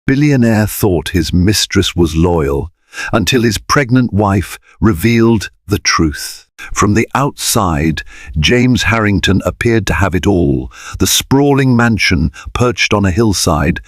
Billionaire thought his mistress was loyal until his pregnant wife revealed the truth. From the outside, James Harrington appeared to have it all: the sprawling mansion perched on a hillside,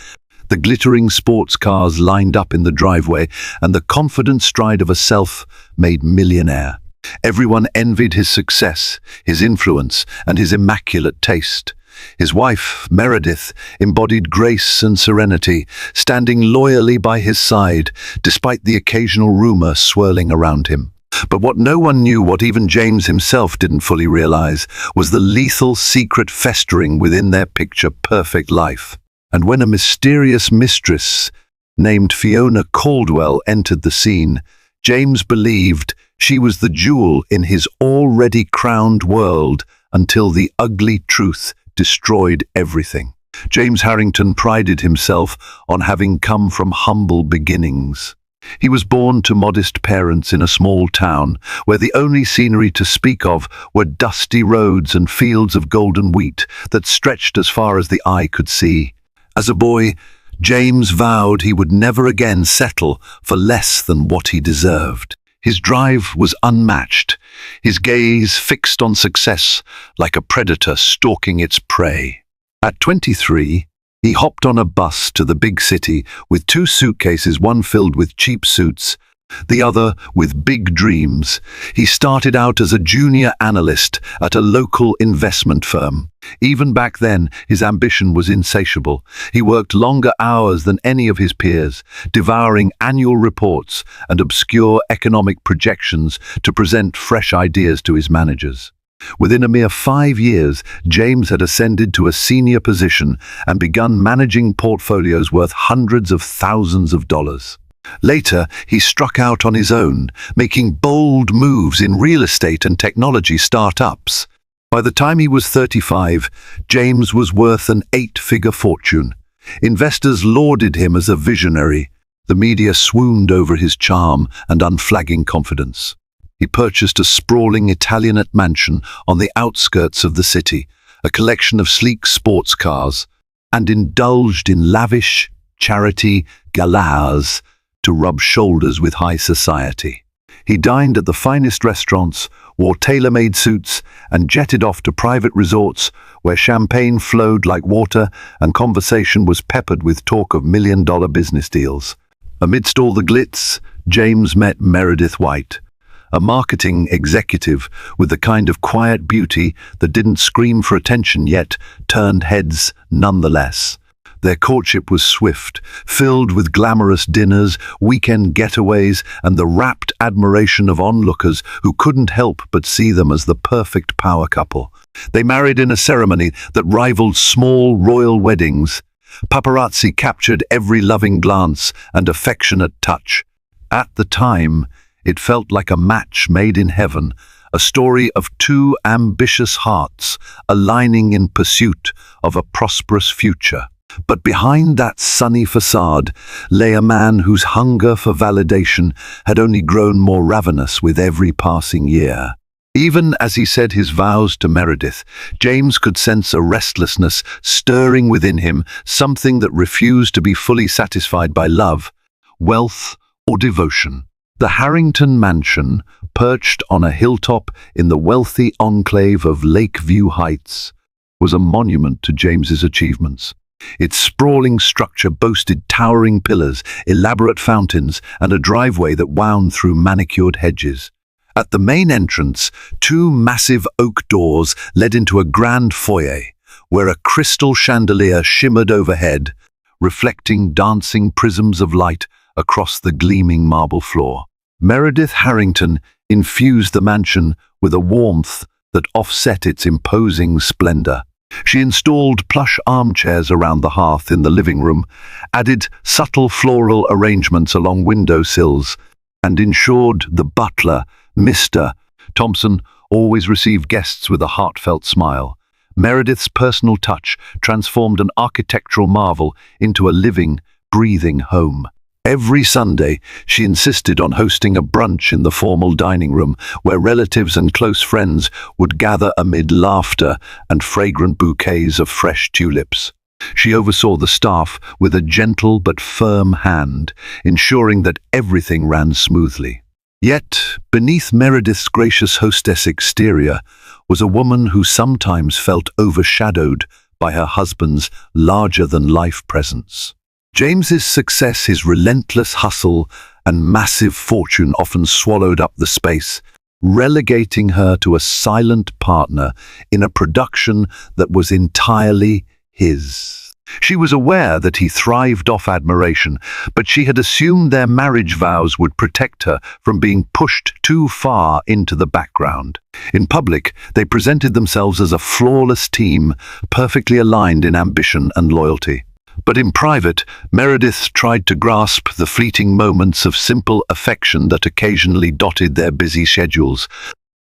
the glittering sports cars lined up in the driveway, and the confident stride of a self-made millionaire. Everyone envied his success, his influence, and his immaculate taste. His wife, Meredith, embodied grace and serenity, standing loyally by his side, despite the occasional rumor swirling around him. But what no one knew, what even James himself didn't fully realize, was the lethal secret festering within their picture-perfect life. And when a mysterious mistress named Fiona Caldwell entered the scene, James believed she was the jewel in his already crowned world, until the ugly truth destroyed everything. James Harrington prided himself on having come from humble beginnings. He was born to modest parents in a small town where the only scenery to speak of were dusty roads and fields of golden wheat that stretched as far as the eye could see. As a boy, James vowed he would never again settle for less than what he deserved. His drive was unmatched, his gaze fixed on success like a predator stalking its prey. At 23, he hopped on a bus to the big city with 2 suitcases, one filled with cheap suits, the other with big dreams. He started out as a junior analyst at a local investment firm. Even back then, his ambition was insatiable. He worked longer hours than any of his peers, devouring annual reports and obscure economic projections to present fresh ideas to his managers. Within a mere 5 years, James had ascended to a senior position and begun managing portfolios worth hundreds of thousands of dollars. Later, he struck out on his own, making bold moves in real estate and technology startups. By the time he was 35, James was worth an 8-figure fortune. Investors lauded him as a visionary. The media swooned over his charm and unflagging confidence. He purchased a sprawling Italianate mansion on the outskirts of the city, a collection of sleek sports cars, and indulged in lavish charity galas to rub shoulders with high society. He dined at the finest restaurants, wore tailor-made suits, and jetted off to private resorts where champagne flowed like water and conversation was peppered with talk of million-dollar business deals. Amidst all the glitz, James met Meredith White, a marketing executive with the kind of quiet beauty that didn't scream for attention yet turned heads nonetheless. Their courtship was swift, filled with glamorous dinners, weekend getaways, and the rapt admiration of onlookers who couldn't help but see them as the perfect power couple. They married in a ceremony that rivaled small royal weddings. Paparazzi captured every loving glance and affectionate touch. At the time, it felt like a match made in heaven, a story of 2 ambitious hearts aligning in pursuit of a prosperous future. But behind that sunny facade lay a man whose hunger for validation had only grown more ravenous with every passing year. Even as he said his vows to Meredith, James could sense a restlessness stirring within him, something that refused to be fully satisfied by love, wealth, or devotion. The Harrington mansion, perched on a hilltop in the wealthy enclave of Lakeview Heights, was a monument to James's achievements. Its sprawling structure boasted towering pillars, elaborate fountains, and a driveway that wound through manicured hedges. At the main entrance, 2 massive oak doors led into a grand foyer, where a crystal chandelier shimmered overhead, reflecting dancing prisms of light across the gleaming marble floor. Meredith Harrington infused the mansion with a warmth that offset its imposing splendor. She installed plush armchairs around the hearth in the living room, added subtle floral arrangements along window sills, and ensured the butler, Mr. Thompson, always received guests with a heartfelt smile. Meredith's personal touch transformed an architectural marvel into a living, breathing home. Every Sunday, she insisted on hosting a brunch in the formal dining room where relatives and close friends would gather amid laughter and fragrant bouquets of fresh tulips. She oversaw the staff with a gentle but firm hand, ensuring that everything ran smoothly. Yet, beneath Meredith's gracious hostess exterior was a woman who sometimes felt overshadowed by her husband's larger-than-life presence. James's success, his relentless hustle, and massive fortune often swallowed up the space, relegating her to a silent partner in a production that was entirely his. She was aware that he thrived off admiration, but she had assumed their marriage vows would protect her from being pushed too far into the background. In public, they presented themselves as a flawless team, perfectly aligned in ambition and loyalty. But in private, Meredith tried to grasp the fleeting moments of simple affection that occasionally dotted their busy schedules.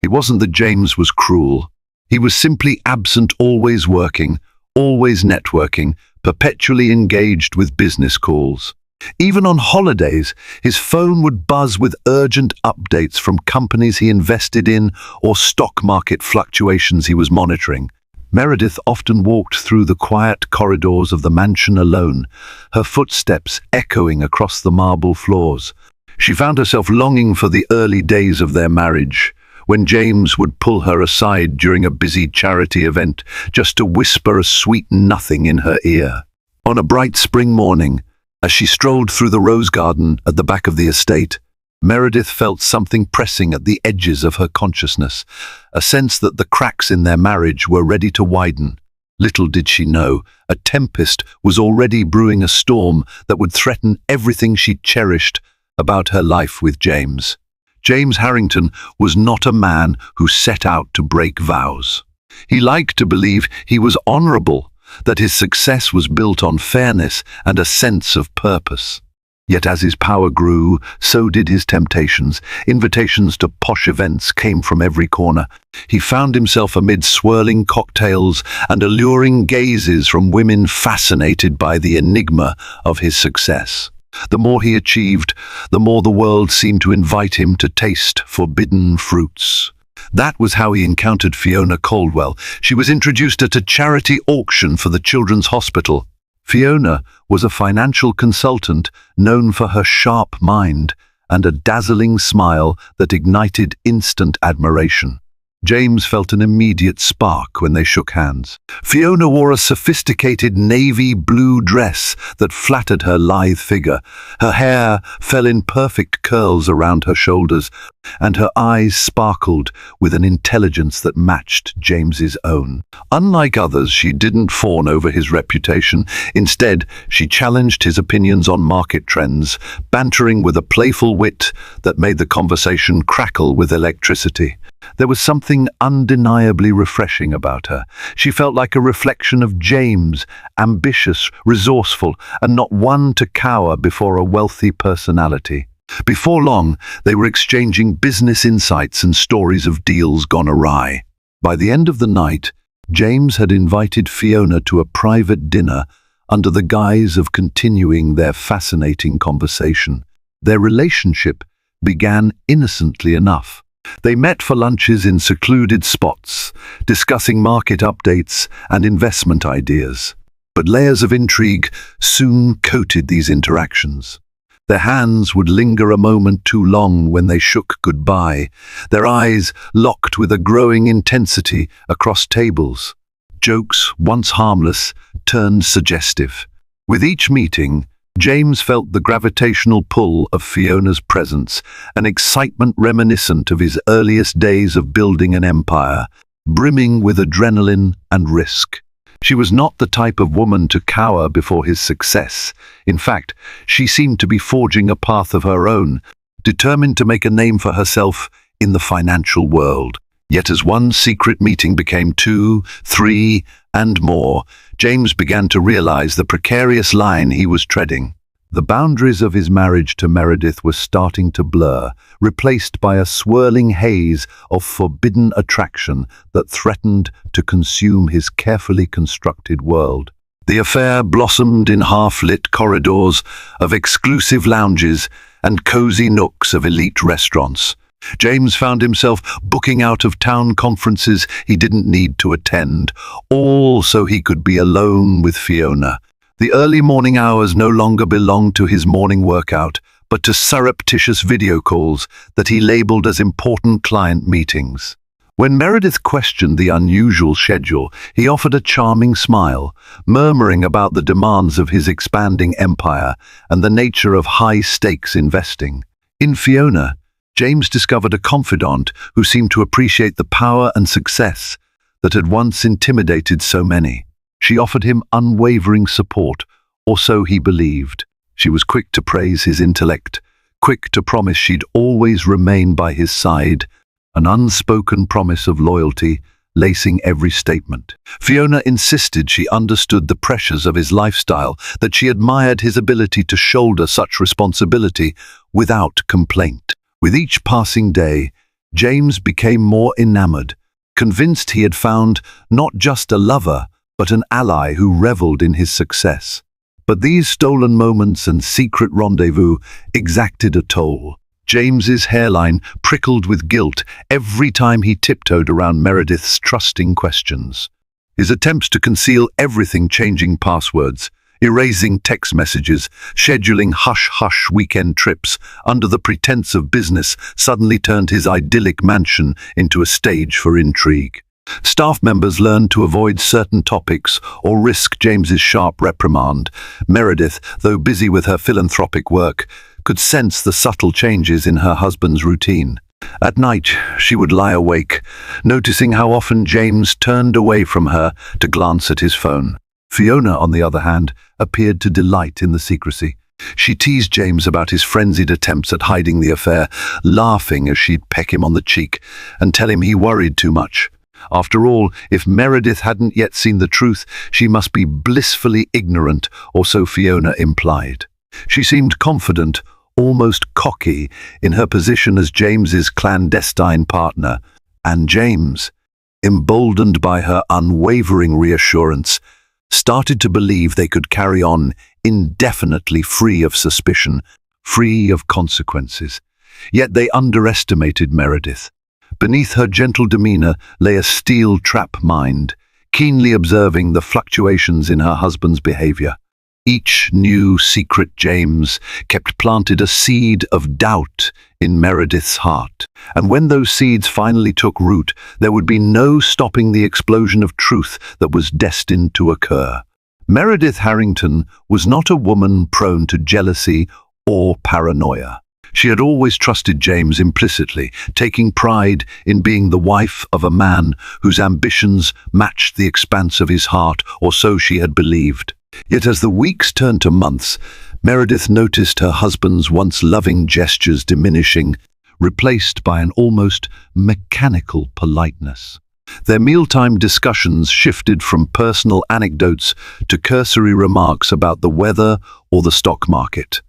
It wasn't that James was cruel. He was simply absent, always working, always networking, perpetually engaged with business calls. Even on holidays, his phone would buzz with urgent updates from companies he invested in or stock market fluctuations he was monitoring. Meredith often walked through the quiet corridors of the mansion alone, her footsteps echoing across the marble floors. She found herself longing for the early days of their marriage, when James would pull her aside during a busy charity event just to whisper a sweet nothing in her ear. On a bright spring morning, as she strolled through the rose garden at the back of the estate, Meredith felt something pressing at the edges of her consciousness, a sense that the cracks in their marriage were ready to widen. Little did she know, a tempest was already brewing, a storm that would threaten everything she cherished about her life with James. James Harrington was not a man who set out to break vows. He liked to believe he was honorable, that his success was built on fairness and a sense of purpose. Yet as his power grew, so did his temptations. Invitations to posh events came from every corner. He found himself amid swirling cocktails and alluring gazes from women fascinated by the enigma of his success. The more he achieved, the more the world seemed to invite him to taste forbidden fruits. That was how he encountered Fiona Caldwell. She was introduced at a charity auction for the Children's Hospital. Fiona was a financial consultant known for her sharp mind and a dazzling smile that ignited instant admiration. James felt an immediate spark when they shook hands. Fiona wore a sophisticated navy blue dress that flattered her lithe figure. Her hair fell in perfect curls around her shoulders, and her eyes sparkled with an intelligence that matched James's own. Unlike others, she didn't fawn over his reputation. Instead, she challenged his opinions on market trends, bantering with a playful wit that made the conversation crackle with electricity. There was something undeniably refreshing about her. She felt like a reflection of James, ambitious, resourceful, and not one to cower before a wealthy personality. Before long, they were exchanging business insights and stories of deals gone awry. By the end of the night, James had invited Fiona to a private dinner under the guise of continuing their fascinating conversation. Their relationship began innocently enough. They met for lunches in secluded spots, discussing market updates and investment ideas. But layers of intrigue soon coated these interactions. Their hands would linger a moment too long when they shook goodbye, their eyes locked with a growing intensity across tables. Jokes, once harmless, turned suggestive. With each meeting, James felt the gravitational pull of Fiona's presence, an excitement reminiscent of his earliest days of building an empire, brimming with adrenaline and risk. She was not the type of woman to cower before his success. In fact, she seemed to be forging a path of her own, determined to make a name for herself in the financial world. Yet as one secret meeting became 2, 3, and more, James began to realize the precarious line he was treading. The boundaries of his marriage to Meredith were starting to blur, replaced by a swirling haze of forbidden attraction that threatened to consume his carefully constructed world. The affair blossomed in half-lit corridors of exclusive lounges and cozy nooks of elite restaurants. James found himself booking out-of-town conferences he didn't need to attend, all so he could be alone with Fiona. The early morning hours no longer belonged to his morning workout, but to surreptitious video calls that he labeled as important client meetings. When Meredith questioned the unusual schedule, he offered a charming smile, murmuring about the demands of his expanding empire and the nature of high-stakes investing. In Fiona, James discovered a confidant who seemed to appreciate the power and success that had once intimidated so many. She offered him unwavering support, or so he believed. She was quick to praise his intellect, quick to promise she'd always remain by his side, an unspoken promise of loyalty lacing every statement. Fiona insisted she understood the pressures of his lifestyle, that she admired his ability to shoulder such responsibility without complaint. With each passing day, James became more enamored, convinced he had found not just a lover, but an ally who reveled in his success. But these stolen moments and secret rendezvous exacted a toll. James's hairline prickled with guilt every time he tiptoed around Meredith's trusting questions. His attempts to conceal everything, changing passwords, erasing text messages, scheduling hush-hush weekend trips under the pretense of business, suddenly turned his idyllic mansion into a stage for intrigue. Staff members learned to avoid certain topics or risk James's sharp reprimand. Meredith, though busy with her philanthropic work, could sense the subtle changes in her husband's routine. At night, she would lie awake, noticing how often James turned away from her to glance at his phone. Fiona, on the other hand, appeared to delight in the secrecy. She teased James about his frenzied attempts at hiding the affair, laughing as she'd peck him on the cheek and tell him he worried too much. After all, if Meredith hadn't yet seen the truth, she must be blissfully ignorant, or so Fiona implied. She seemed confident, almost cocky, in her position as James's clandestine partner, and James, emboldened by her unwavering reassurance, started to believe they could carry on indefinitely, free of suspicion, free of consequences. Yet they underestimated Meredith. Beneath her gentle demeanor lay a steel-trap mind, keenly observing the fluctuations in her husband's behavior. Each new secret James kept planted a seed of doubt in Meredith's heart. And when those seeds finally took root, there would be no stopping the explosion of truth that was destined to occur. Meredith Harrington was not a woman prone to jealousy or paranoia. She had always trusted James implicitly, taking pride in being the wife of a man whose ambitions matched the expanse of his heart, or so she had believed. Yet as the weeks turned to months, Meredith noticed her husband's once loving gestures diminishing, replaced by an almost mechanical politeness. Their mealtime discussions shifted from personal anecdotes to cursory remarks about the weather or the stock market.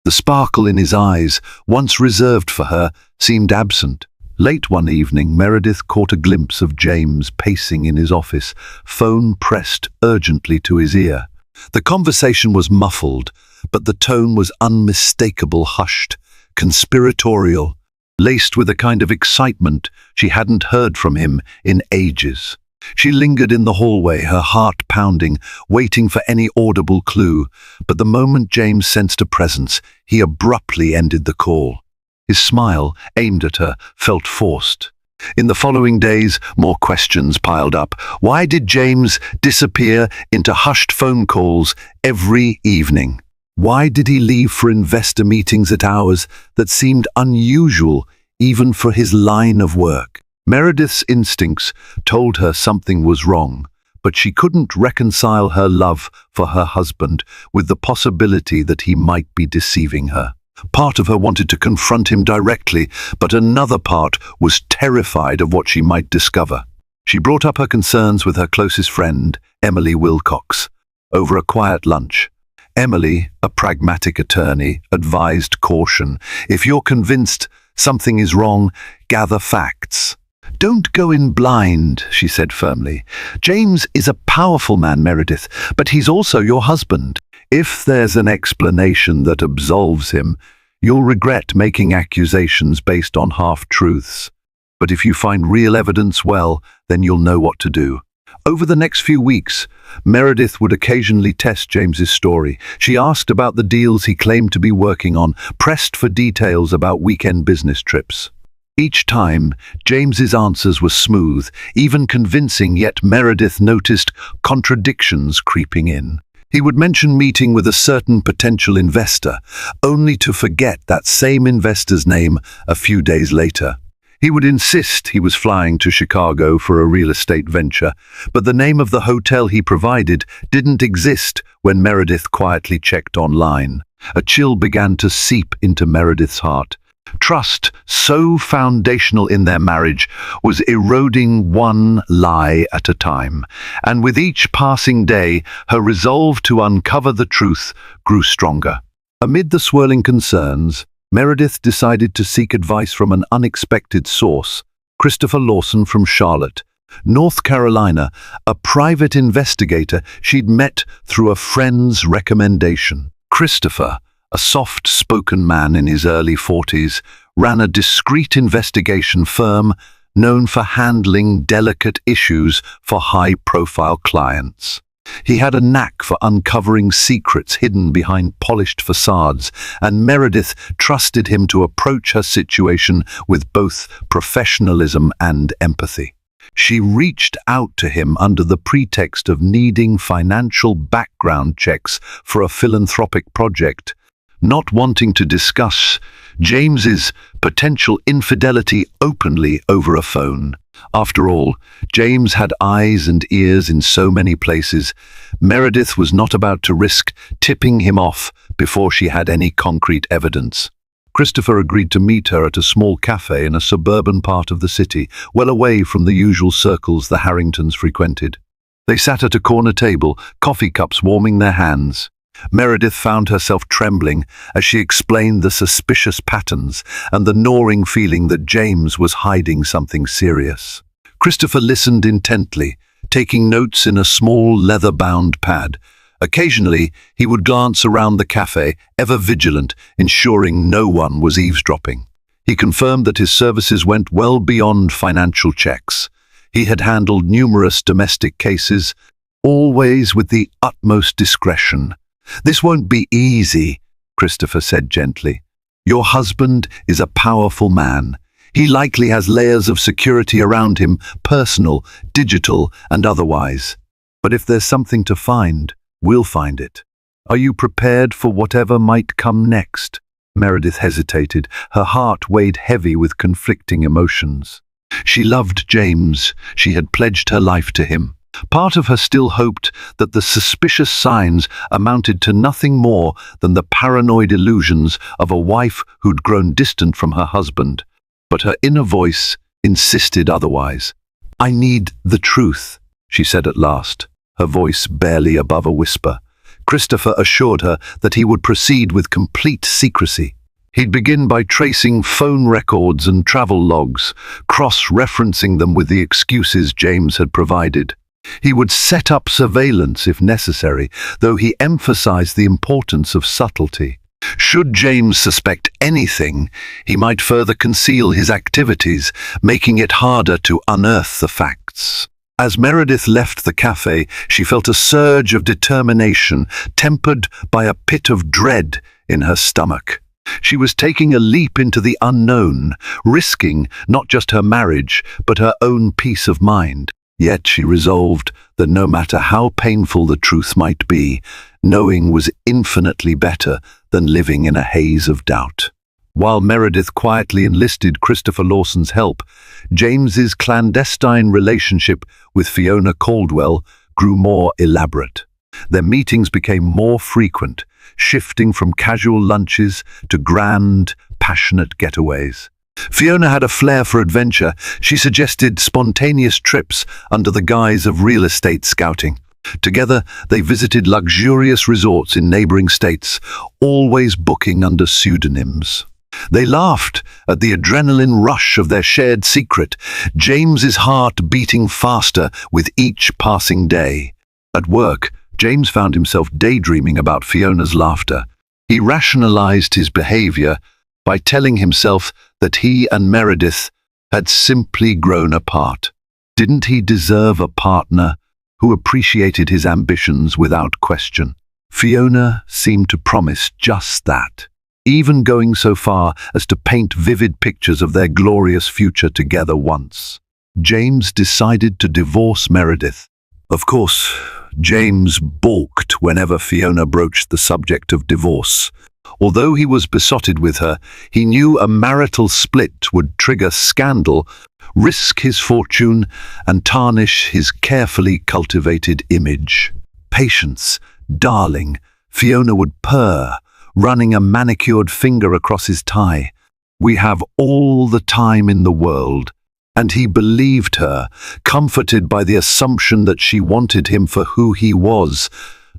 The sparkle in his eyes, once reserved for her, seemed absent. Late one evening, Meredith caught a glimpse of James pacing in his office, phone pressed urgently to his ear. The conversation was muffled, but the tone was unmistakable, hushed, conspiratorial, laced with a kind of excitement she hadn't heard from him in ages. She lingered in the hallway, her heart pounding, waiting for any audible clue, but the moment James sensed a presence, he abruptly ended the call. His smile, aimed at her, felt forced. In the following days, more questions piled up. Why did James disappear into hushed phone calls every evening? Why did he leave for investor meetings at hours that seemed unusual even for his line of work? Meredith's instincts told her something was wrong, but she couldn't reconcile her love for her husband with the possibility that he might be deceiving her. Part of her wanted to confront him directly, but another part was terrified of what she might discover. She brought up her concerns with her closest friend, Emily Wilcox, over a quiet lunch. Emily, a pragmatic attorney, advised caution. If you're convinced something is wrong, gather facts. Don't go in blind, she said firmly. James is a powerful man, Meredith, but he's also your husband. If there's an explanation that absolves him, You'll regret making accusations based on half-truths. But if you find real evidence, well, then you'll know what to do. Over the next few weeks, Meredith would occasionally test James's story. She asked about the deals he claimed to be working on, pressed for details about weekend business trips. Each time, James's answers were smooth, even convincing, yet Meredith noticed contradictions creeping in. He would mention meeting with a certain potential investor, only to forget that same investor's name a few days later. He would insist he was flying to Chicago for a real estate venture, but the name of the hotel he provided didn't exist when Meredith quietly checked online. A chill began to seep into Meredith's heart. Trust, so foundational in their marriage, was eroding one lie at a time, and with each passing day, her resolve to uncover the truth grew stronger. Amid the swirling concerns, Meredith decided to seek advice from an unexpected source, Christopher Lawson from Charlotte, North Carolina, a private investigator she'd met through a friend's recommendation. Christopher, a soft-spoken man in his early 40s, ran a discreet investigation firm known for handling delicate issues for high-profile clients. He had a knack for uncovering secrets hidden behind polished facades, and Meredith trusted him to approach her situation with both professionalism and empathy. She reached out to him under the pretext of needing financial background checks for a philanthropic project, not wanting to discuss James's potential infidelity openly over a phone. After all, James had eyes and ears in so many places. Meredith was not about to risk tipping him off before she had any concrete evidence. Christopher agreed to meet her at a small cafe in a suburban part of the city, well away from the usual circles the Harringtons frequented. They sat at a corner table, coffee cups warming their hands. Meredith found herself trembling as she explained the suspicious patterns and the gnawing feeling that James was hiding something serious. Christopher listened intently, taking notes in a small leather-bound pad. Occasionally, he would glance around the cafe, ever vigilant, ensuring no one was eavesdropping. He confirmed that his services went well beyond financial checks. He had handled numerous domestic cases, always with the utmost discretion. "This won't be easy," Christopher said gently. "Your husband is a powerful man. He likely has layers of security around him, personal, digital, and otherwise. But if there's something to find, we'll find it. Are you prepared for whatever might come next?" Meredith hesitated, her heart weighed heavy with conflicting emotions. She loved James. She had pledged her life to him. Part of her still hoped that the suspicious signs amounted to nothing more than the paranoid illusions of a wife who'd grown distant from her husband. But her inner voice insisted otherwise. "I need the truth," she said at last, her voice barely above a whisper. Christopher assured her that he would proceed with complete secrecy. He'd begin by tracing phone records and travel logs, cross-referencing them with the excuses James had provided. He would set up surveillance if necessary, though he emphasized the importance of subtlety. Should James suspect anything, he might further conceal his activities, making it harder to unearth the facts. As Meredith left the cafe, she felt a surge of determination, tempered by a pit of dread in her stomach. She was taking a leap into the unknown, risking not just her marriage, but her own peace of mind. Yet she resolved that no matter how painful the truth might be, knowing was infinitely better than living in a haze of doubt. While Meredith quietly enlisted Christopher Lawson's help, James's clandestine relationship with Fiona Caldwell grew more elaborate. Their meetings became more frequent, shifting from casual lunches to grand, passionate getaways. Fiona had a flair for adventure. She suggested spontaneous trips under the guise of real estate scouting. Together, they visited luxurious resorts in neighboring states, always booking under pseudonyms. They laughed at the adrenaline rush of their shared secret, James's heart beating faster with each passing day. At work, James found himself daydreaming about Fiona's laughter. He rationalized his behavior by telling himself that he and Meredith had simply grown apart. Didn't he deserve a partner who appreciated his ambitions without question? Fiona seemed to promise just that, even going so far as to paint vivid pictures of their glorious future together once. James decided to divorce Meredith. Of course, James balked whenever Fiona broached the subject of divorce. Although he was besotted with her, he knew a marital split would trigger scandal, risk his fortune, and tarnish his carefully cultivated image. "Patience, darling," Fiona would purr, running a manicured finger across his tie. "We have all the time in the world." And he believed her, comforted by the assumption that she wanted him for who he was,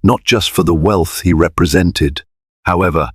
not just for the wealth he represented. However,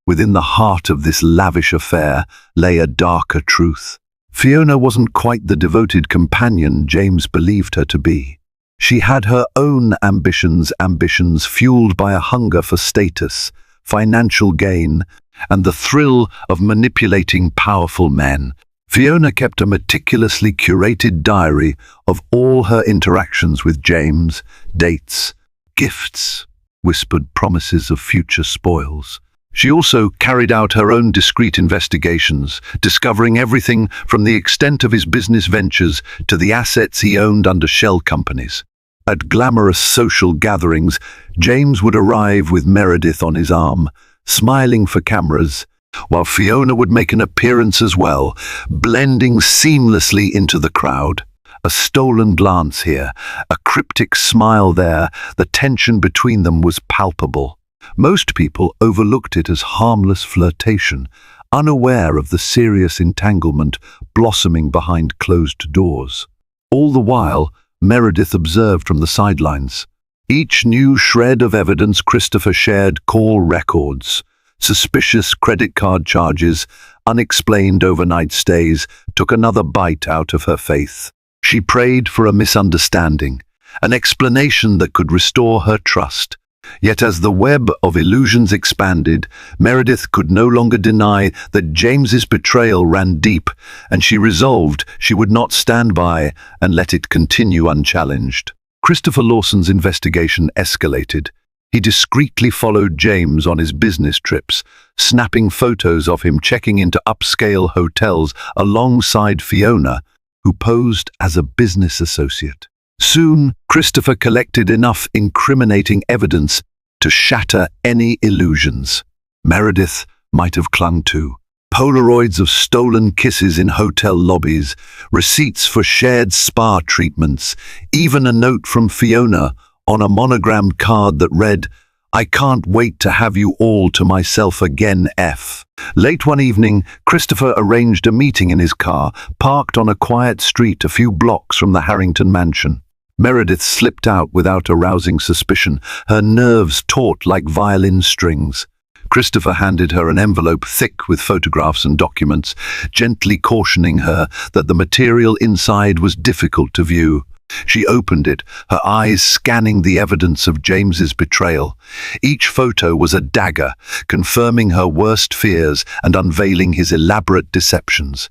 within the heart of this lavish affair lay a darker truth. Fiona wasn't quite the devoted companion James believed her to be. She had her own ambitions fueled by a hunger for status, financial gain, and the thrill of manipulating powerful men. Fiona kept a meticulously curated diary of all her interactions with James, dates, gifts, whispered promises of future spoils. She also carried out her own discreet investigations, discovering everything from the extent of his business ventures to the assets he owned under shell companies. At glamorous social gatherings, James would arrive with Meredith on his arm, smiling for cameras, while Fiona would make an appearance as well, blending seamlessly into the crowd. A stolen glance here, a cryptic smile there, the tension between them was palpable. Most people overlooked it as harmless flirtation, unaware of the serious entanglement blossoming behind closed doors. All the while, Meredith observed from the sidelines. Each new shred of evidence Christopher shared: call records, suspicious credit card charges, unexplained overnight stays, took another bite out of her faith. She prayed for a misunderstanding, an explanation that could restore her trust. Yet as the web of illusions expanded, Meredith could no longer deny that James's betrayal ran deep, and she resolved she would not stand by and let it continue unchallenged. Christopher Lawson's investigation escalated. He discreetly followed James on his business trips, snapping photos of him checking into upscale hotels alongside Fiona, who posed as a business associate. Soon, Christopher collected enough incriminating evidence to shatter any illusions Meredith might have clung to. Polaroids of stolen kisses in hotel lobbies, receipts for shared spa treatments, even a note from Fiona on a monogrammed card that read, "I can't wait to have you all to myself again, F." Late one evening, Christopher arranged a meeting in his car, parked on a quiet street a few blocks from the Harrington mansion. Meredith slipped out without arousing suspicion, her nerves taut like violin strings. Christopher handed her an envelope thick with photographs and documents, gently cautioning her that the material inside was difficult to view. She opened it, her eyes scanning the evidence of James's betrayal. Each photo was a dagger, confirming her worst fears and unveiling his elaborate deceptions.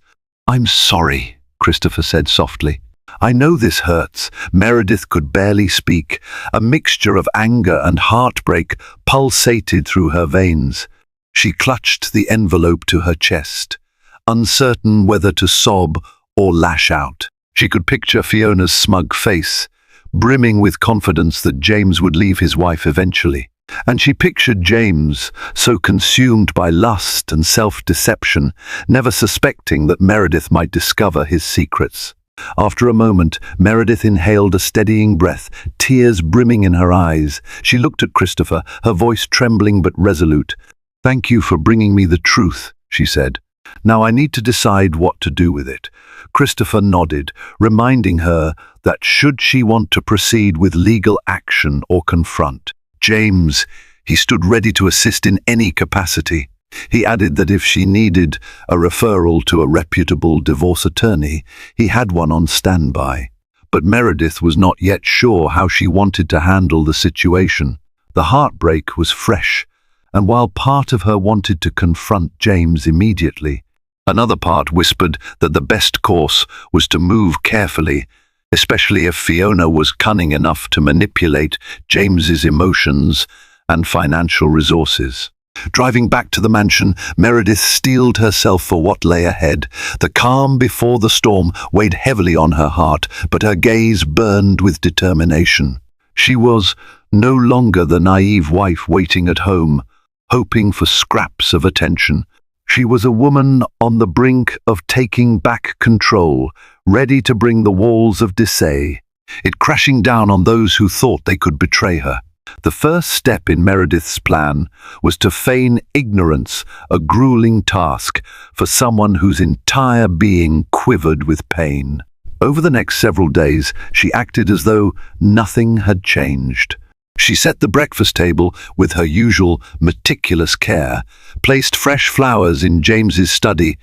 "I'm sorry," Christopher said softly. "I know this hurts." Meredith could barely speak. A mixture of anger and heartbreak pulsated through her veins. She clutched the envelope to her chest, uncertain whether to sob or lash out. She could picture Fiona's smug face, brimming with confidence that James would leave his wife eventually. And she pictured James, so consumed by lust and self-deception, never suspecting that Meredith might discover his secrets. After a moment, Meredith inhaled a steadying breath, tears brimming in her eyes. She looked at Christopher, her voice trembling but resolute. "Thank you for bringing me the truth," she said. "Now I need to decide what to do with it." Christopher nodded, reminding her that should she want to proceed with legal action or confront James, he stood ready to assist in any capacity. He added that if she needed a referral to a reputable divorce attorney, he had one on standby. But Meredith was not yet sure how she wanted to handle the situation. The heartbreak was fresh, and while part of her wanted to confront James immediately, another part whispered that the best course was to move carefully, especially if Fiona was cunning enough to manipulate James's emotions and financial resources. Driving back to the mansion, Meredith steeled herself for what lay ahead. The calm before the storm weighed heavily on her heart, but her gaze burned with determination. She was no longer the naive wife waiting at home, hoping for scraps of attention. She was a woman on the brink of taking back control, ready to bring the walls of Dissay, it crashing down on those who thought they could betray her. The first step in Meredith's plan was to feign ignorance, a grueling task for someone whose entire being quivered with pain. Over the next several days, she acted as though nothing had changed. She set the breakfast table with her usual meticulous care, placed fresh flowers in James's study,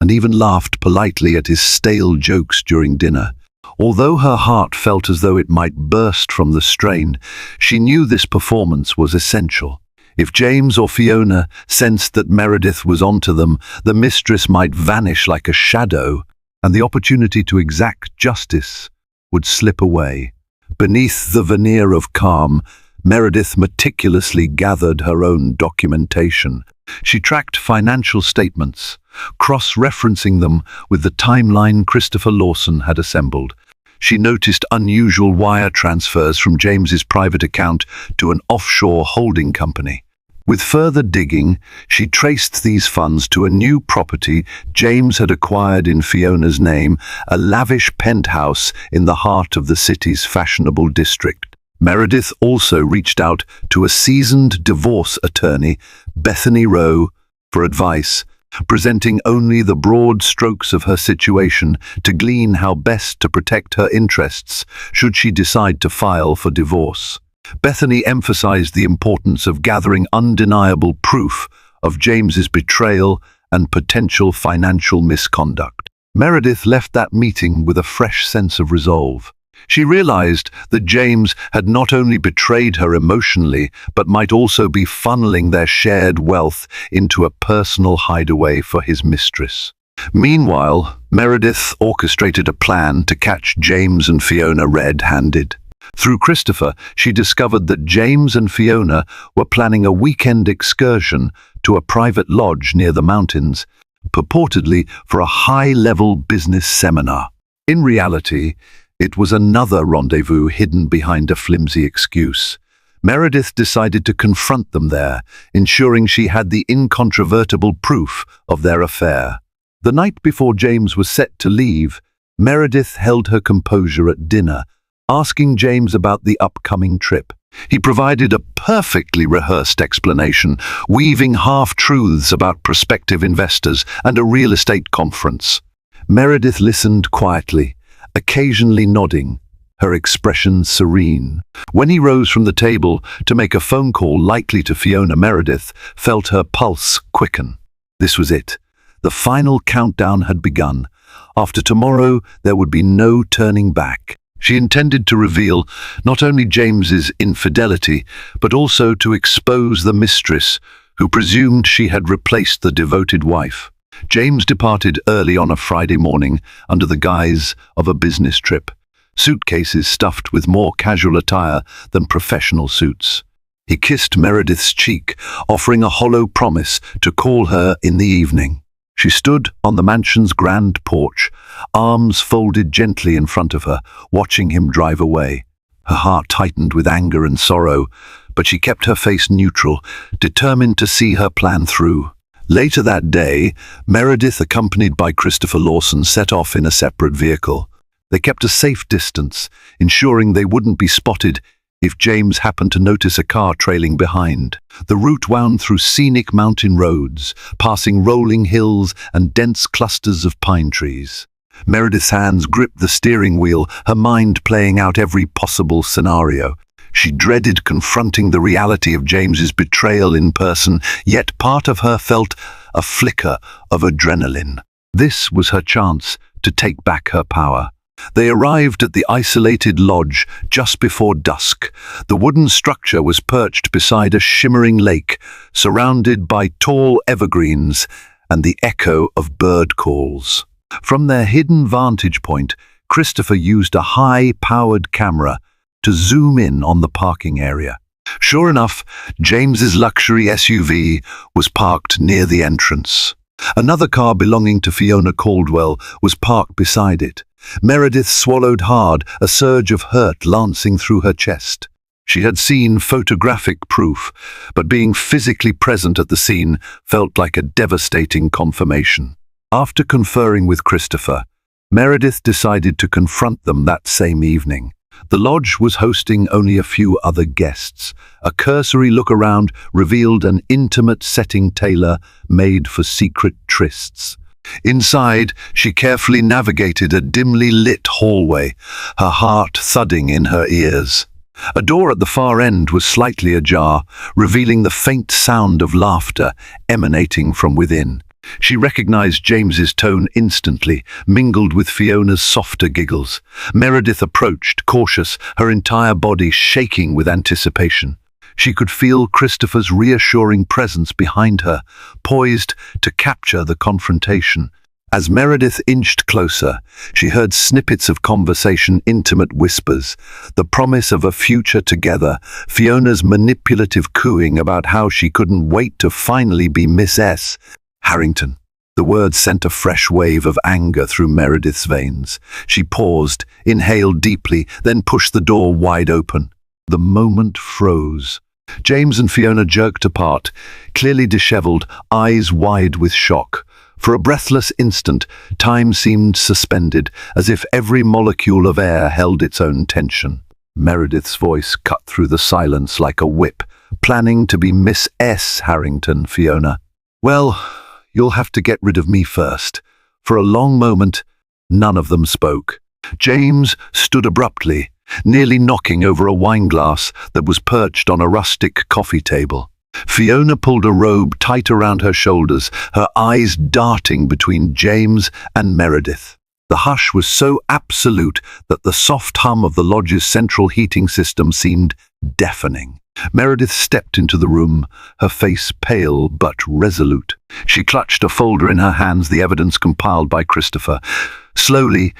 and even laughed politely at his stale jokes during dinner. Although her heart felt as though it might burst from the strain, she knew this performance was essential. If James or Fiona sensed that Meredith was onto them, the mistress might vanish like a shadow, and the opportunity to exact justice would slip away. Beneath the veneer of calm, Meredith meticulously gathered her own documentation. She tracked financial statements, cross-referencing them with the timeline Christopher Lawson had assembled. She noticed unusual wire transfers from James's private account to an offshore holding company. With further digging, she traced these funds to a new property James had acquired in Fiona's name, a lavish penthouse in the heart of the city's fashionable district. Meredith also reached out to a seasoned divorce attorney, Bethany Rowe, for advice, presenting only the broad strokes of her situation to glean how best to protect her interests should she decide to file for divorce. Bethany emphasized the importance of gathering undeniable proof of James's betrayal and potential financial misconduct. Meredith left that meeting with a fresh sense of resolve. She realized that James had not only betrayed her emotionally, but might also be funneling their shared wealth into a personal hideaway for his mistress. Meanwhile, Meredith orchestrated a plan to catch James and Fiona red-handed. Through Christopher, she discovered that James and Fiona were planning a weekend excursion to a private lodge near the mountains, purportedly for a high-level business seminar. In reality, it was another rendezvous hidden behind a flimsy excuse. Meredith decided to confront them there, ensuring she had the incontrovertible proof of their affair. The night before James was set to leave, Meredith held her composure at dinner, asking James about the upcoming trip. He provided a perfectly rehearsed explanation, weaving half-truths about prospective investors and a real estate conference. Meredith listened quietly, occasionally nodding, her expression serene. When he rose from the table to make a phone call likely to Fiona, Meredith felt her pulse quicken. This was it. The final countdown had begun. After tomorrow, there would be no turning back. She intended to reveal not only James's infidelity, but also to expose the mistress who presumed she had replaced the devoted wife. James departed early on a Friday morning under the guise of a business trip, suitcases stuffed with more casual attire than professional suits. He kissed Meredith's cheek, offering a hollow promise to call her in the evening. She stood on the mansion's grand porch, arms folded gently in front of her, watching him drive away. Her heart tightened with anger and sorrow, but she kept her face neutral, determined to see her plan through. Later that day, Meredith, accompanied by Christopher Lawson, set off in a separate vehicle. They kept a safe distance, ensuring they wouldn't be spotted if James happened to notice a car trailing behind. The route wound through scenic mountain roads, passing rolling hills and dense clusters of pine trees. Meredith's hands gripped the steering wheel, her mind playing out every possible scenario. She dreaded confronting the reality of James's betrayal in person, yet part of her felt a flicker of adrenaline. This was her chance to take back her power. They arrived at the isolated lodge just before dusk. The wooden structure was perched beside a shimmering lake, surrounded by tall evergreens and the echo of bird calls. From their hidden vantage point, Christopher used a high-powered camera to zoom in on the parking area. Sure enough, James's luxury SUV was parked near the entrance. Another car belonging to Fiona Caldwell was parked beside it. Meredith swallowed hard, a surge of hurt lancing through her chest. She had seen photographic proof, but being physically present at the scene felt like a devastating confirmation. After conferring with Christopher, Meredith decided to confront them that same evening. The lodge was hosting only a few other guests. A cursory look around revealed an intimate setting tailor-made for secret trysts. Inside, she carefully navigated a dimly lit hallway, her heart thudding in her ears. A door at the far end was slightly ajar, revealing the faint sound of laughter emanating from within. She recognized James's tone instantly, mingled with Fiona's softer giggles. Meredith approached, cautious, her entire body shaking with anticipation. She could feel Christopher's reassuring presence behind her, poised to capture the confrontation. As Meredith inched closer, she heard snippets of conversation, intimate whispers, the promise of a future together, Fiona's manipulative cooing about how she couldn't wait to finally be Miss S. Harrington. The words sent a fresh wave of anger through Meredith's veins. She paused, inhaled deeply, then pushed the door wide open. The moment froze. James and Fiona jerked apart, clearly disheveled, eyes wide with shock. For a breathless instant, time seemed suspended, as if every molecule of air held its own tension. Meredith's voice cut through the silence like a whip. "Planning to be Miss S. Harrington, Fiona? Well, you'll have to get rid of me first." For a long moment, none of them spoke. James stood abruptly, nearly knocking over a wineglass that was perched on a rustic coffee table. Fiona pulled a robe tight around her shoulders, her eyes darting between James and Meredith. The hush was so absolute that the soft hum of the lodge's central heating system seemed deafening. Meredith stepped into the room, her face pale but resolute. She clutched a folder in her hands, the evidence compiled by Christopher. Slowly,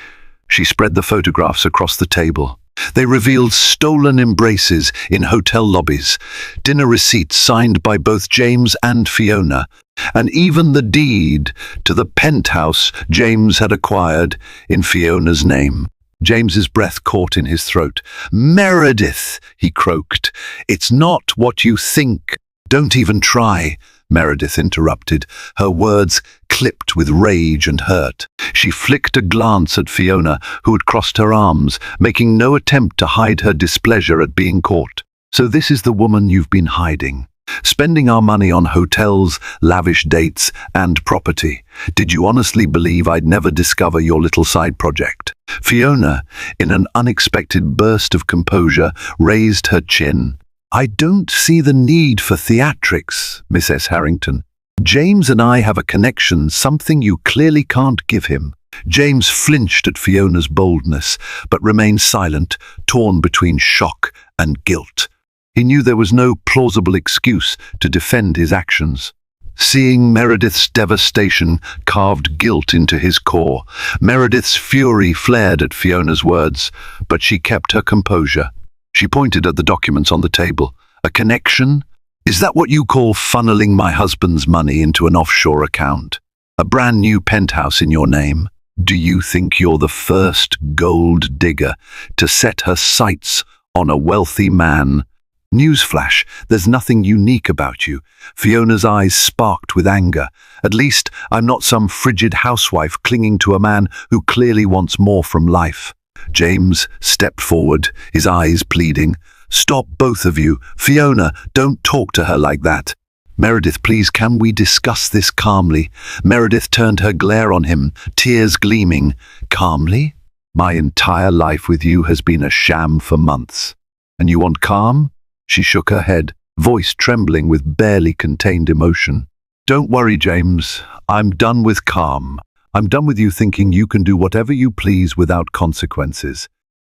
she spread the photographs across the table. They revealed stolen embraces in hotel lobbies, dinner receipts signed by both James and Fiona, and even the deed to the penthouse James had acquired in Fiona's name. James's breath caught in his throat. "Meredith," he croaked, "it's not what you think." "Don't even try," Meredith interrupted, her words clipped with rage and hurt. She flicked a glance at Fiona, who had crossed her arms, making no attempt to hide her displeasure at being caught. "So this is the woman you've been hiding, spending our money on hotels, lavish dates, and property. Did you honestly believe I'd never discover your little side project?" Fiona, in an unexpected burst of composure, raised her chin. "I don't see the need for theatrics, Mrs. Harrington. James and I have a connection, something you clearly can't give him." James flinched at Fiona's boldness, but remained silent, torn between shock and guilt. He knew there was no plausible excuse to defend his actions. Seeing Meredith's devastation carved guilt into his core, Meredith's fury flared at Fiona's words, but she kept her composure. She pointed at the documents on the table. "A connection? Is that what you call funneling my husband's money into an offshore account? A brand new penthouse in your name? Do you think you're the first gold digger to set her sights on a wealthy man?" "Newsflash, there's nothing unique about you." Fiona's eyes sparked with anger. "At least I'm not some frigid housewife clinging to a man who clearly wants more from life." James stepped forward, his eyes pleading. "Stop, both of you. Fiona, don't talk to her like that." "Meredith, please, can we discuss this calmly?" Meredith turned her glare on him, tears gleaming. "Calmly? My entire life with you has been a sham for months. And you want calm?" She shook her head, voice trembling with barely contained emotion. "Don't worry, James. I'm done with calm. I'm done with you thinking you can do whatever you please without consequences."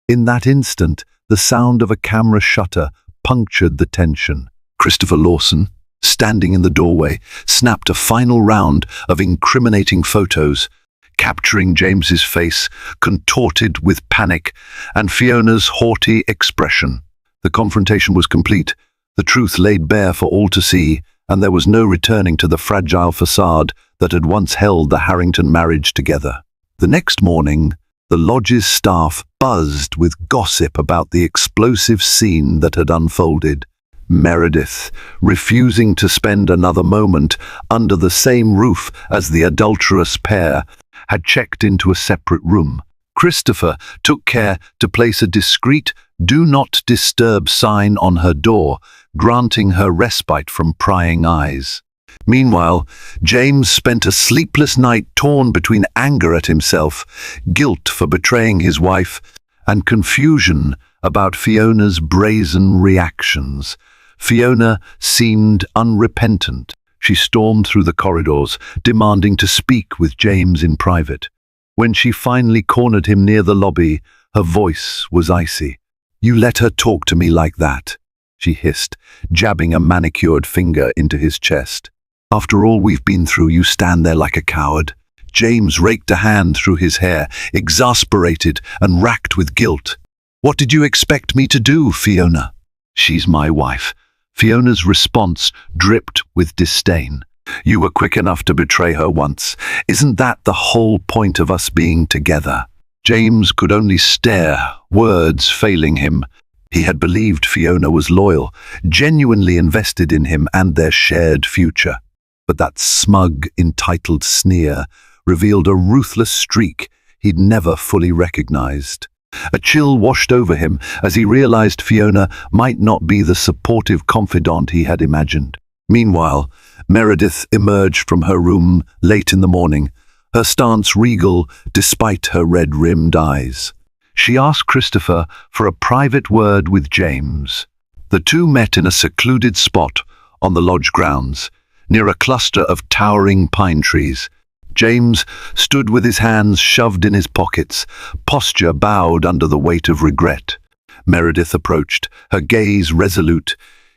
In that instant, the sound of a camera shutter punctured the tension. Christopher Lawson, standing in the doorway, snapped a final round of incriminating photos, capturing James's face, contorted with panic, and Fiona's haughty expression. The confrontation was complete, the truth laid bare for all to see, and there was no returning to the fragile facade that had once held the Harrington marriage together. The next morning, the lodge's staff buzzed with gossip about the explosive scene that had unfolded. Meredith, refusing to spend another moment under the same roof as the adulterous pair, had checked into a separate room. Christopher took care to place a discreet "Do Not Disturb" sign on her door, granting her respite from prying eyes. Meanwhile, James spent a sleepless night torn between anger at himself, guilt for betraying his wife, and confusion about Fiona's brazen reactions. Fiona seemed unrepentant. She stormed through the corridors, demanding to speak with James in private. When she finally cornered him near the lobby, her voice was icy. "You let her talk to me like that," she hissed, jabbing a manicured finger into his chest. "After all we've been through, you stand there like a coward." James raked a hand through his hair, exasperated and racked with guilt. "What did you expect me to do, Fiona? She's my wife." Fiona's response dripped with disdain. "You were quick enough to betray her once. Isn't that the whole point of us being together?" James could only stare, words failing him. He had believed Fiona was loyal, genuinely invested in him and their shared future. But that smug, entitled sneer revealed a ruthless streak he'd never fully recognized. A chill washed over him as he realized Fiona might not be the supportive confidant he had imagined. Meanwhile, Meredith emerged from her room late in the morning, her stance regal despite her red-rimmed eyes. She asked Christopher for a private word with James. The two met in a secluded spot on the lodge grounds, near a cluster of towering pine trees. James stood with his hands shoved in his pockets, posture bowed under the weight of regret. Meredith approached, her gaze resolute.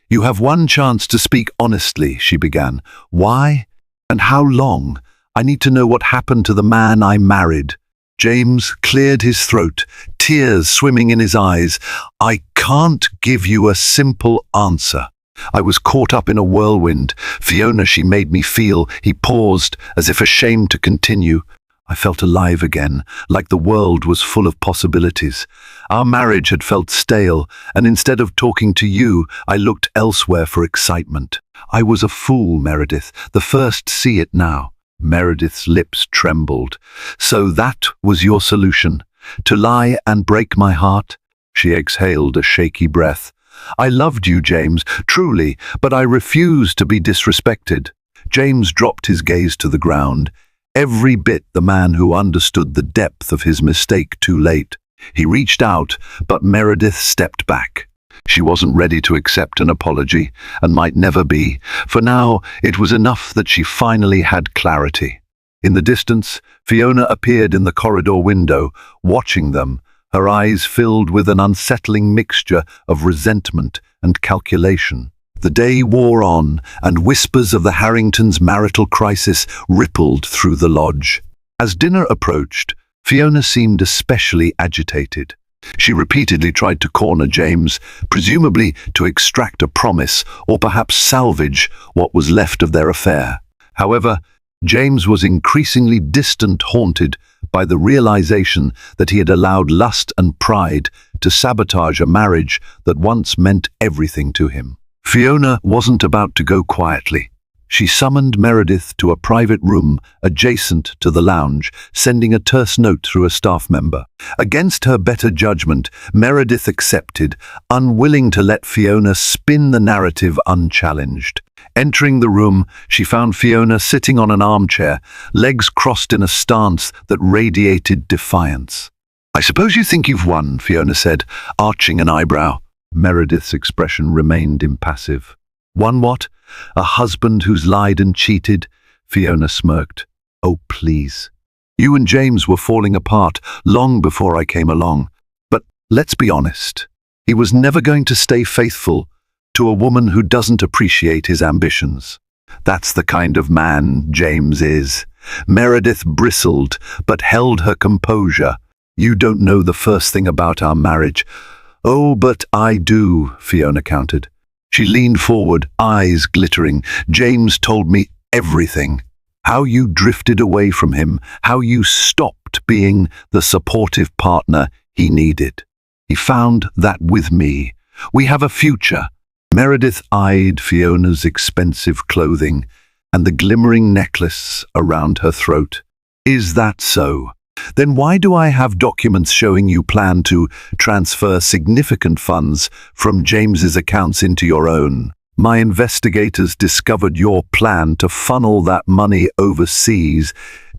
"You have one chance to speak honestly," she began. "Why? And how long? I need to know what happened to the man I married." James cleared his throat, tears swimming in his eyes. "I can't give you a simple answer. I was caught up in a whirlwind. Fiona, she made me feel." He paused, as if ashamed to continue. "I felt alive again, like the world was full of possibilities. Our marriage had felt stale, and instead of talking to you, I looked elsewhere for excitement. I was a fool, Meredith, the first to see it now." Meredith's lips trembled. "So that was your solution? To lie and break my heart?" She exhaled a shaky breath. "I loved you, James, truly, but I refused to be disrespected." James dropped his gaze to the ground, every bit the man who understood the depth of his mistake too late. He reached out, but Meredith stepped back. She wasn't ready to accept an apology, and might never be. For now, it was enough that she finally had clarity. In the distance, Fiona appeared in the corridor window, watching them, her eyes filled with an unsettling mixture of resentment and calculation. The day wore on, and whispers of the Harringtons' marital crisis rippled through the lodge. As dinner approached, Fiona seemed especially agitated. She repeatedly tried to corner James, presumably to extract a promise or perhaps salvage what was left of their affair. However, James was increasingly distant, haunted by the realization that he had allowed lust and pride to sabotage a marriage that once meant everything to him. Fiona wasn't about to go quietly. She summoned Meredith to a private room adjacent to the lounge, sending a terse note through a staff member. Against her better judgment, Meredith accepted, unwilling to let Fiona spin the narrative unchallenged. Entering the room, she found Fiona sitting on an armchair, legs crossed in a stance that radiated defiance. "I suppose you think you've won," Fiona said, arching an eyebrow. Meredith's expression remained impassive. "Won what? A husband who's lied and cheated?" Fiona smirked. "Oh, please. You and James were falling apart long before I came along. But let's be honest, he was never going to stay faithful to a woman who doesn't appreciate his ambitions. That's the kind of man James is. Meredith bristled, but held her composure. You don't know the first thing about our marriage. Oh, but I do, Fiona countered. She leaned forward, eyes glittering. James told me everything. How you drifted away from him, how you stopped being the supportive partner he needed. He found that with me. We have a future. Meredith eyed Fiona's expensive clothing and the glimmering necklace around her throat. Is that so? Then why do I have documents showing you plan to transfer significant funds from James's accounts into your own? My investigators discovered your plan to funnel that money overseas.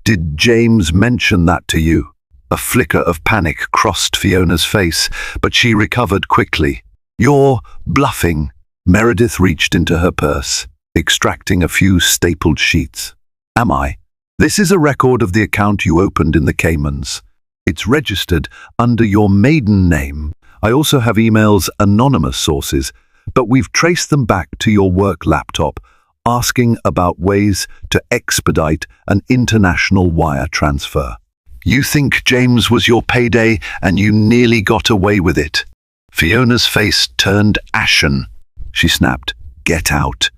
Did James mention that to you? A flicker of panic crossed Fiona's face, but she recovered quickly. You're bluffing. Meredith reached into her purse, extracting a few stapled sheets. Am I? This is a record of the account you opened in the Caymans. It's registered under your maiden name. I also have emails, anonymous sources, but we've traced them back to your work laptop, asking about ways to expedite an international wire transfer. You think James was your payday and you nearly got away with it. Fiona's face turned ashen. She snapped, "Get out.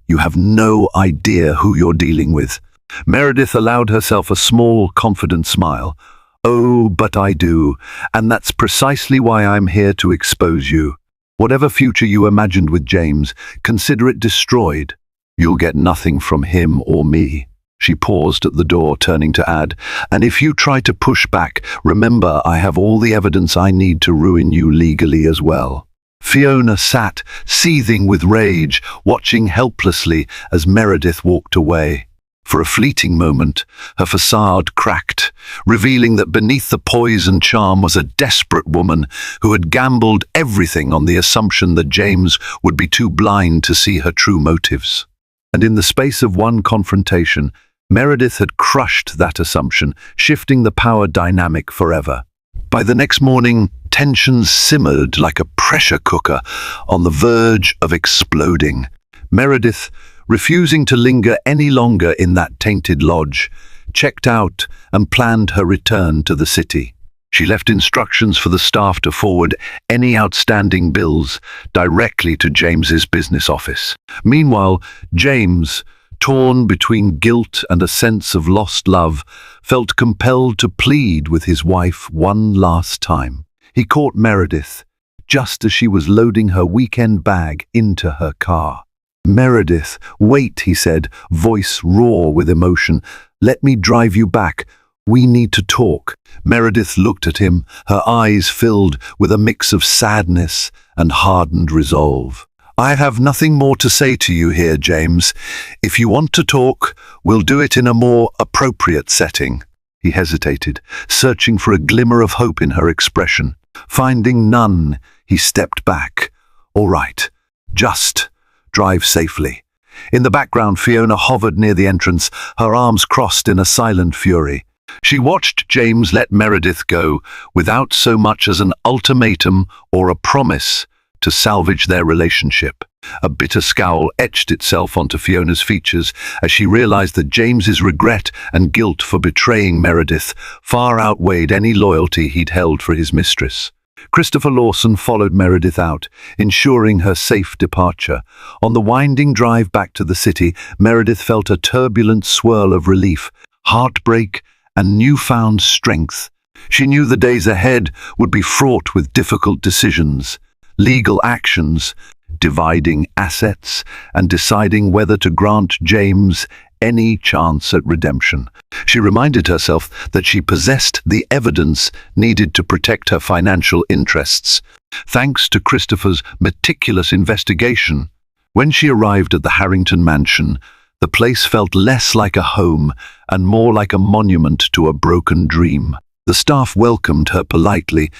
You have no idea who you're dealing with." Meredith allowed herself a small, confident smile. "Oh, but I do, and that's precisely why I'm here to expose you. Whatever future you imagined with James, consider it destroyed. You'll get nothing from him or me." She paused at the door, turning to add, "And if you try to push back, remember I have all the evidence I need to ruin you legally as well." Fiona sat, seething with rage, watching helplessly as Meredith walked away. For a fleeting moment, her facade cracked, revealing that beneath the poise and charm was a desperate woman who had gambled everything on the assumption that James would be too blind to see her true motives. And in the space of one confrontation, Meredith had crushed that assumption, shifting the power dynamic forever. By the next morning, tensions simmered like a pressure cooker on the verge of exploding. Meredith, refusing to linger any longer in that tainted lodge, checked out and planned her return to the city. She left instructions for the staff to forward any outstanding bills directly to James's business office. Meanwhile, James, torn between guilt and a sense of lost love, felt compelled to plead with his wife one last time. He caught Meredith just as she was loading her weekend bag into her car. "Meredith, wait," he said, voice raw with emotion. "Let me drive you back. We need to talk." Meredith looked at him, her eyes filled with a mix of sadness and hardened resolve. "I have nothing more to say to you here, James. If you want to talk, we'll do it in a more appropriate setting." He hesitated, searching for a glimmer of hope in her expression. Finding none, he stepped back. "All right, just drive safely." In the background, Fiona hovered near the entrance, her arms crossed in a silent fury. She watched James let Meredith go without so much as an ultimatum or a promise to salvage their relationship. A bitter scowl etched itself onto Fiona's features as she realized that James's regret and guilt for betraying Meredith far outweighed any loyalty he'd held for his mistress. Christopher Lawson followed Meredith out, ensuring her safe departure. On the winding drive back to the city, Meredith felt a turbulent swirl of relief, heartbreak, and newfound strength. She knew the days ahead would be fraught with difficult decisions, legal actions, dividing assets, and deciding whether to grant James any chance at redemption. She reminded herself that she possessed the evidence needed to protect her financial interests. Thanks to Christopher's meticulous investigation, when she arrived at the Harrington mansion, the place felt less like a home and more like a monument to a broken dream. The staff welcomed her politely,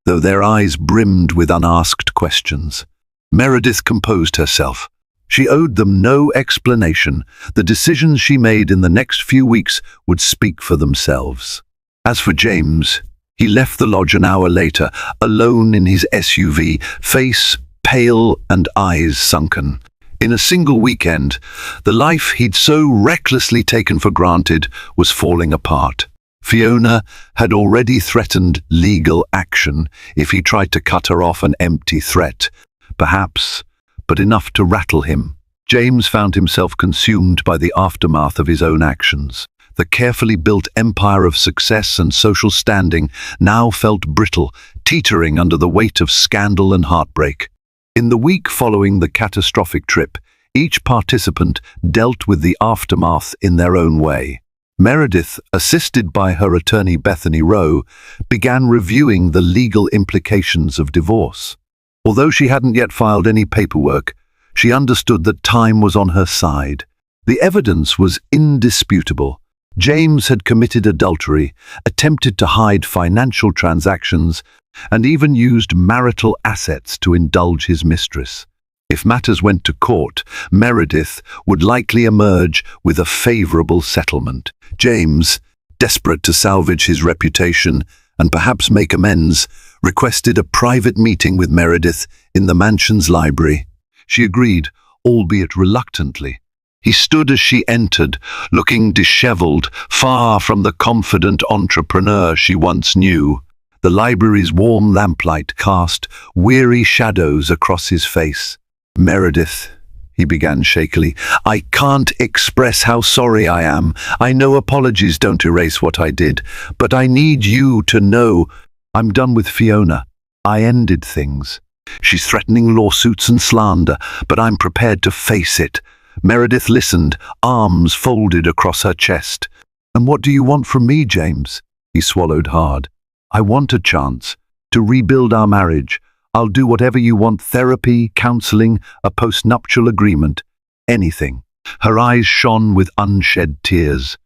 though their eyes brimmed with unasked questions. Meredith composed herself. She owed them no explanation. The decisions she made in the next few weeks would speak for themselves. As for James, he left the lodge an hour later, alone in his SUV, face pale and eyes sunken. In a single weekend, the life he'd so recklessly taken for granted was falling apart. Fiona had already threatened legal action if he tried to cut her off, an empty threat, perhaps, but enough to rattle him. James found himself consumed by the aftermath of his own actions. The carefully built empire of success and social standing now felt brittle, teetering under the weight of scandal and heartbreak. In the week following the catastrophic trip, each participant dealt with the aftermath in their own way. Meredith, assisted by her attorney Bethany Rowe, began reviewing the legal implications of divorce. Although she hadn't yet filed any paperwork, she understood that time was on her side. The evidence was indisputable. James had committed adultery, attempted to hide financial transactions, and even used marital assets to indulge his mistress. If matters went to court, Meredith would likely emerge with a favorable settlement. James, desperate to salvage his reputation and perhaps make amends, requested a private meeting with Meredith in the mansion's library. She agreed, albeit reluctantly. He stood as she entered, looking disheveled, far from the confident entrepreneur she once knew. The library's warm lamplight cast weary shadows across his face. "Meredith," he began shakily, "I can't express how sorry I am. I know apologies don't erase what I did, but I need you to know I'm done with Fiona. I ended things. She's threatening lawsuits and slander, but I'm prepared to face it." Meredith listened, arms folded across her chest. "And what do you want from me, James?" He swallowed hard. "I want a chance to rebuild our marriage. I'll do whatever you want, therapy, counseling, a post-nuptial agreement, anything." Her eyes shone with unshed tears.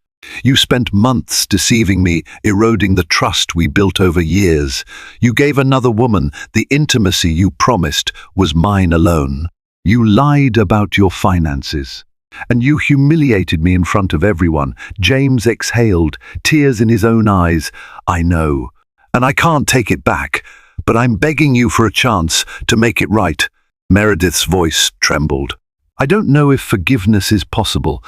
"You spent months deceiving me, eroding the trust we built over years. You gave another woman the intimacy you promised was mine alone. You lied about your finances, and you humiliated me in front of everyone." James exhaled, tears in his own eyes. "I know, and I can't take it back, but I'm begging you for a chance to make it right." Meredith's voice trembled. "I don't know if forgiveness is possible.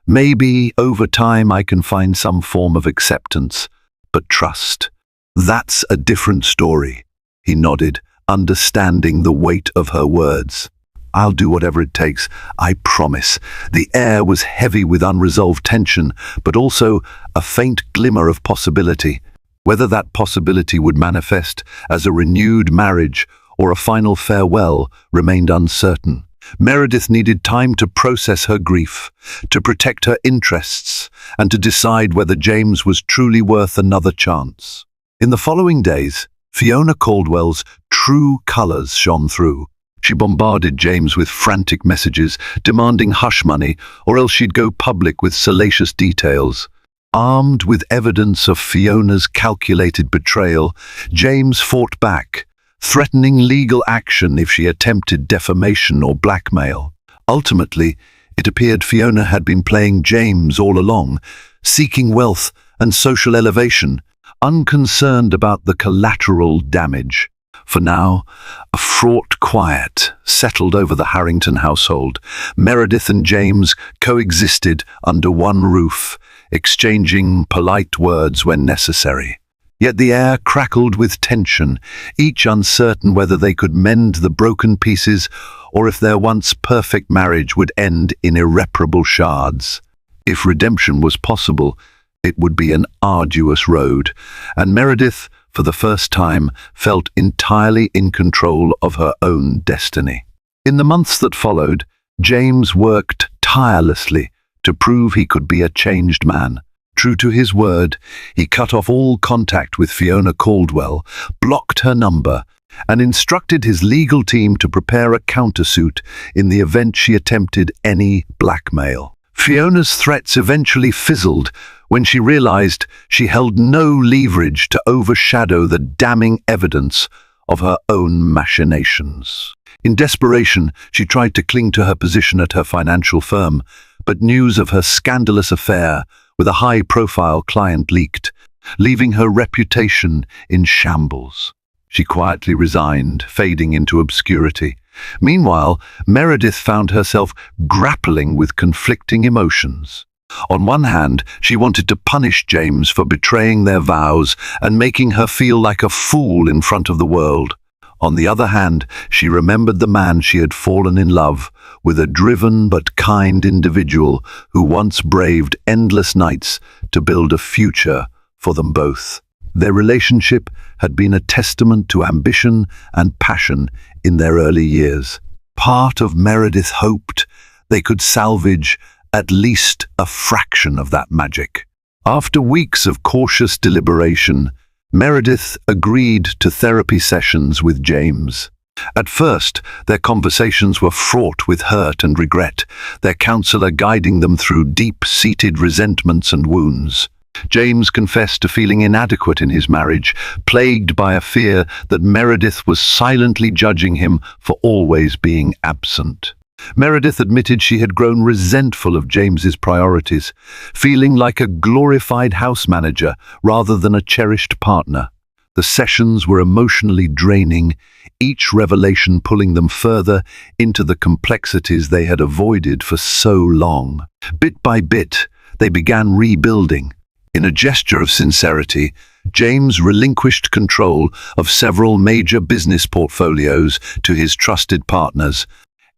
Maybe over time I can find some form of acceptance, but trust, that's a different story." He nodded, understanding the weight of her words. "I'll do whatever it takes, I promise." The air was heavy with unresolved tension, but also a faint glimmer of possibility. Whether that possibility would manifest as a renewed marriage or a final farewell remained uncertain. Meredith needed time to process her grief, to protect her interests, and to decide whether James was truly worth another chance. In the following days, Fiona Caldwell's true colors shone through. She bombarded James with frantic messages, demanding hush money, or else she'd go public with salacious details. Armed with evidence of Fiona's calculated betrayal, James fought back, threatening legal action if she attempted defamation or blackmail. Ultimately, it appeared Fiona had been playing James all along, seeking wealth and social elevation, unconcerned about the collateral damage. For now, a fraught quiet settled over the Harrington household. Meredith and James coexisted under one roof, exchanging polite words when necessary. Yet the air crackled with tension, each uncertain whether they could mend the broken pieces or if their once perfect marriage would end in irreparable shards. If redemption was possible, it would be an arduous road, and Meredith, for the first time, felt entirely in control of her own destiny. In the months that followed, James worked tirelessly to prove he could be a changed man. True to his word, he cut off all contact with Fiona Caldwell, blocked her number, and instructed his legal team to prepare a countersuit in the event she attempted any blackmail. Fiona's threats eventually fizzled when she realized she held no leverage to overshadow the damning evidence of her own machinations. In desperation, she tried to cling to her position at her financial firm, but news of her scandalous affair with a high-profile client leaked, leaving her reputation in shambles. She quietly resigned, fading into obscurity. Meanwhile, Meredith found herself grappling with conflicting emotions. On one hand, she wanted to punish James for betraying their vows and making her feel like a fool in front of the world. On the other hand, she remembered the man she had fallen in love with, a driven but kind individual who once braved endless nights to build a future for them both. Their relationship had been a testament to ambition and passion in their early years. Part of Meredith hoped they could salvage at least a fraction of that magic. After weeks of cautious deliberation, Meredith agreed to therapy sessions with James. At first, their conversations were fraught with hurt and regret, their counselor guiding them through deep-seated resentments and wounds. James confessed to feeling inadequate in his marriage, plagued by a fear that Meredith was silently judging him for always being absent. Meredith admitted she had grown resentful of James's priorities, feeling like a glorified house manager rather than a cherished partner. The sessions were emotionally draining, each revelation pulling them further into the complexities they had avoided for so long. Bit by bit, they began rebuilding. In a gesture of sincerity, James relinquished control of several major business portfolios to his trusted partners,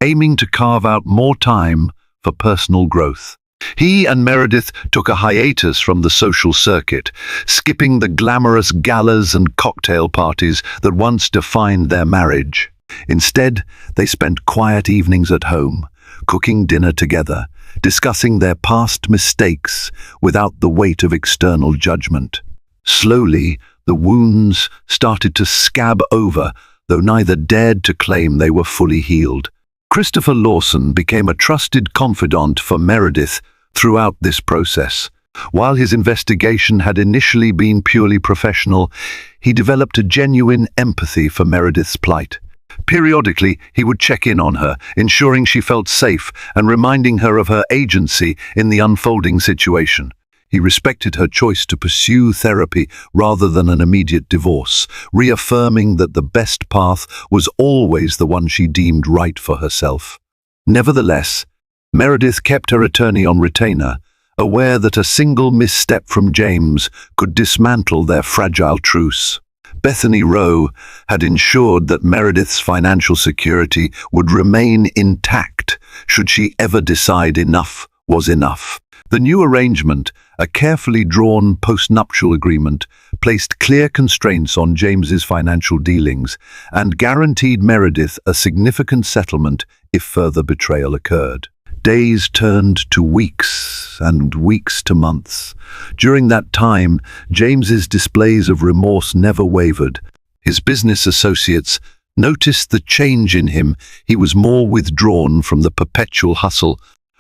aiming to carve out more time for personal growth. He and Meredith took a hiatus from the social circuit, skipping the glamorous galas and cocktail parties that once defined their marriage. Instead, they spent quiet evenings at home, cooking dinner together, discussing their past mistakes without the weight of external judgment. Slowly, the wounds started to scab over, though neither dared to claim they were fully healed. Christopher Lawson became a trusted confidant for Meredith throughout this process. While his investigation had initially been purely professional, he developed a genuine empathy for Meredith's plight. Periodically, he would check in on her, ensuring she felt safe and reminding her of her agency in the unfolding situation. He respected her choice to pursue therapy rather than an immediate divorce, reaffirming that the best path was always the one she deemed right for herself. Nevertheless, Meredith kept her attorney on retainer, aware that a single misstep from James could dismantle their fragile truce. Bethany Rowe had ensured that Meredith's financial security would remain intact should she ever decide enough was enough. The new arrangement, a carefully drawn post-nuptial agreement, placed clear constraints on James's financial dealings and guaranteed Meredith a significant settlement if further betrayal occurred. Days turned to weeks and weeks to months. During that time, James's displays of remorse never wavered. His business associates noticed the change in him. He was more withdrawn from the perpetual hustle,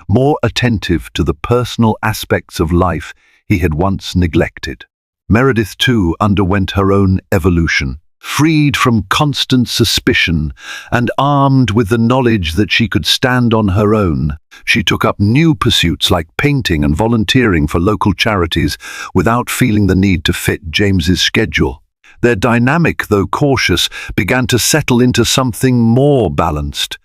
more attentive to the personal aspects of life he had once neglected. Meredith, too, underwent her own evolution. Freed from constant suspicion and armed with the knowledge that she could stand on her own, she took up new pursuits like painting and volunteering for local charities without feeling the need to fit James's schedule. Their dynamic, though cautious, began to settle into something more balanced.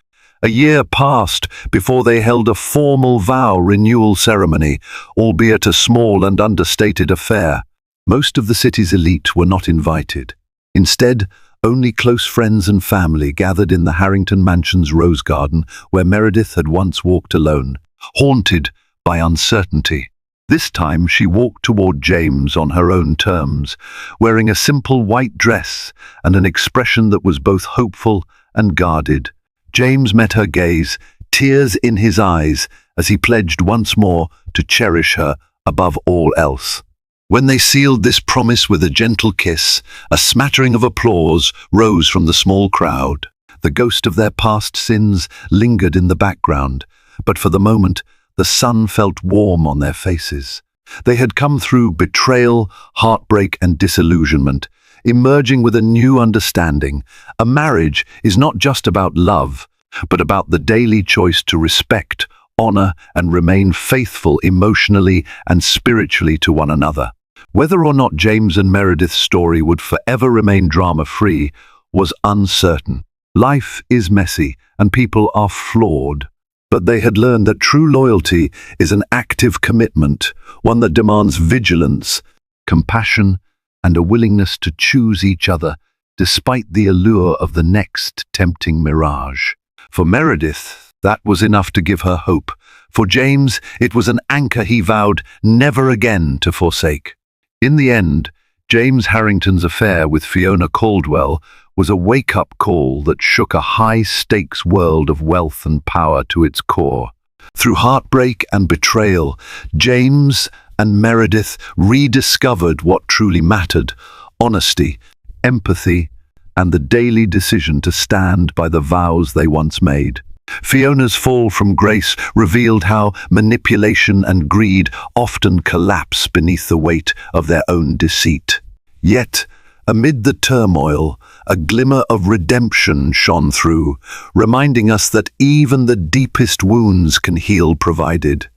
A year passed before they held a formal vow renewal ceremony, albeit a small and understated affair. Most of the city's elite were not invited. Instead, only close friends and family gathered in the Harrington Mansion's rose garden where Meredith had once walked alone, haunted by uncertainty. This time she walked toward James on her own terms, wearing a simple white dress and an expression that was both hopeful and guarded. James met her gaze, tears in his eyes, as he pledged once more to cherish her above all else. When they sealed this promise with a gentle kiss, a smattering of applause rose from the small crowd. The ghost of their past sins lingered in the background, but for the moment, the sun felt warm on their faces. They had come through betrayal, heartbreak, and disillusionment, emerging with a new understanding. A marriage is not just about love, but about the daily choice to respect, honor, and remain faithful emotionally and spiritually to one another. Whether or not James and Meredith's story would forever remain drama-free was uncertain. Life is messy, and people are flawed. But they had learned that true loyalty is an active commitment, one that demands vigilance, compassion, and a willingness to choose each other despite the allure of the next tempting mirage. For Meredith, that was enough to give her hope. For James, it was an anchor he vowed never again to forsake. In the end, James Harrington's affair with Fiona Caldwell was a wake-up call that shook a high-stakes world of wealth and power to its core. Through heartbreak and betrayal, James and Meredith rediscovered what truly mattered: honesty, empathy, and the daily decision to stand by the vows they once made. Fiona's fall from grace revealed how manipulation and greed often collapse beneath the weight of their own deceit. Yet, amid the turmoil, a glimmer of redemption shone through, reminding us that even the deepest wounds can heal provided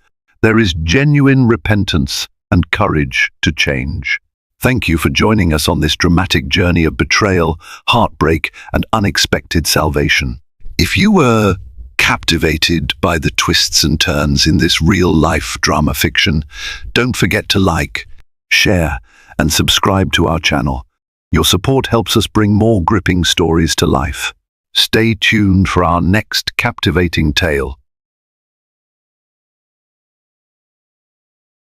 there is genuine repentance and courage to change. Thank you for joining us on this dramatic journey of betrayal, heartbreak, and unexpected salvation. If you were captivated by the twists and turns in this real-life drama fiction, don't forget to like, share, and subscribe to our channel. Your support helps us bring more gripping stories to life. Stay tuned for our next captivating tale.